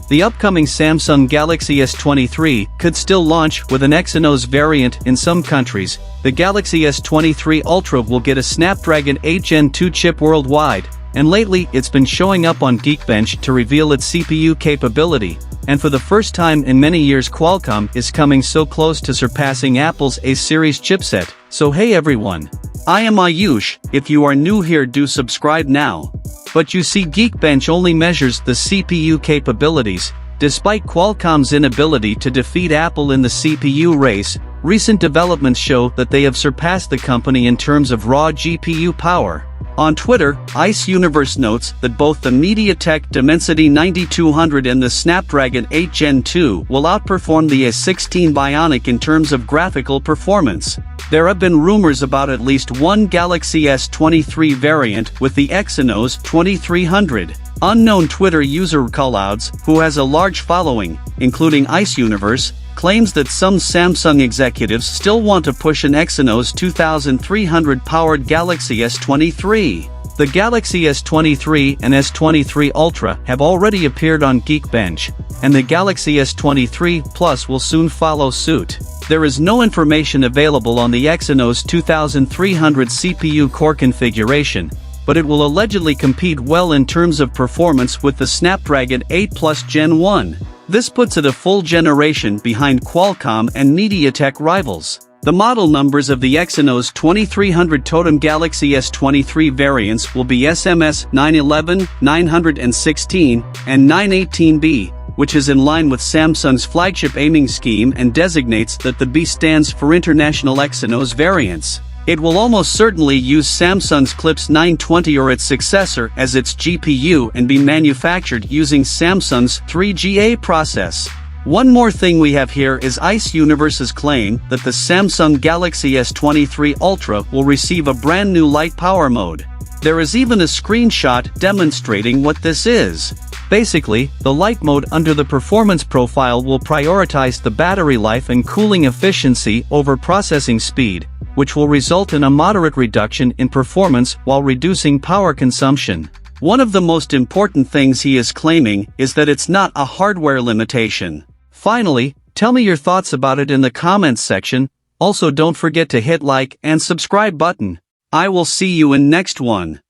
The upcoming Samsung Galaxy S23 could still launch with an Exynos variant in some countries. The Galaxy S23 Ultra will get a Snapdragon 8 Gen 2 chip worldwide, and lately it's been showing up on Geekbench to reveal its CPU capability. And for the first time in many years, Qualcomm is coming so close to surpassing Apple's A series chipset. So hey everyone, I am Ayush. If you are new here, do subscribe now. But you see, Geekbench only measures the CPU capabilities. Despite Qualcomm's inability to defeat Apple in the CPU race, recent developments show that they have surpassed the company in terms of raw GPU power. On Twitter, Ice Universe notes that both the MediaTek Dimensity 9200 and the Snapdragon 8 Gen 2 will outperform the A16 Bionic in terms of graphical performance. There have been rumors about at least one Galaxy S23 variant with the Exynos 2300. Unknown Twitter user Callouds, who has a large following, including Ice Universe, claims that some Samsung executives still want to push an Exynos 2300-powered Galaxy S23. The Galaxy S23 and S23 Ultra have already appeared on Geekbench, and the Galaxy S23 Plus will soon follow suit. There is no information available on the Exynos 2300 CPU core configuration, but it will allegedly compete well in terms of performance with the Snapdragon 8 Plus Gen 1. This puts it a full generation behind Qualcomm and MediaTek rivals. The model numbers of the Exynos 2300 Totem Galaxy S23 variants will be SMS 911, 916, and 918B, which is in line with Samsung's flagship aiming scheme and designates that the B stands for International Exynos variants. It will almost certainly use Samsung's Clips 920 or its successor as its GPU and be manufactured using Samsung's 3GA process. One more thing we have here is Ice Universe's claim that the Samsung Galaxy S23 Ultra will receive a brand new light power mode. There is even a screenshot demonstrating what this is. Basically, the light mode under the performance profile will prioritize the battery life and cooling efficiency over processing speed, which will result in a moderate reduction in performance while reducing power consumption. One of the most important things he is claiming is that it's not a hardware limitation. Finally, tell me your thoughts about it in the comments section. Also, don't forget to hit like and subscribe button. I will see you in next one.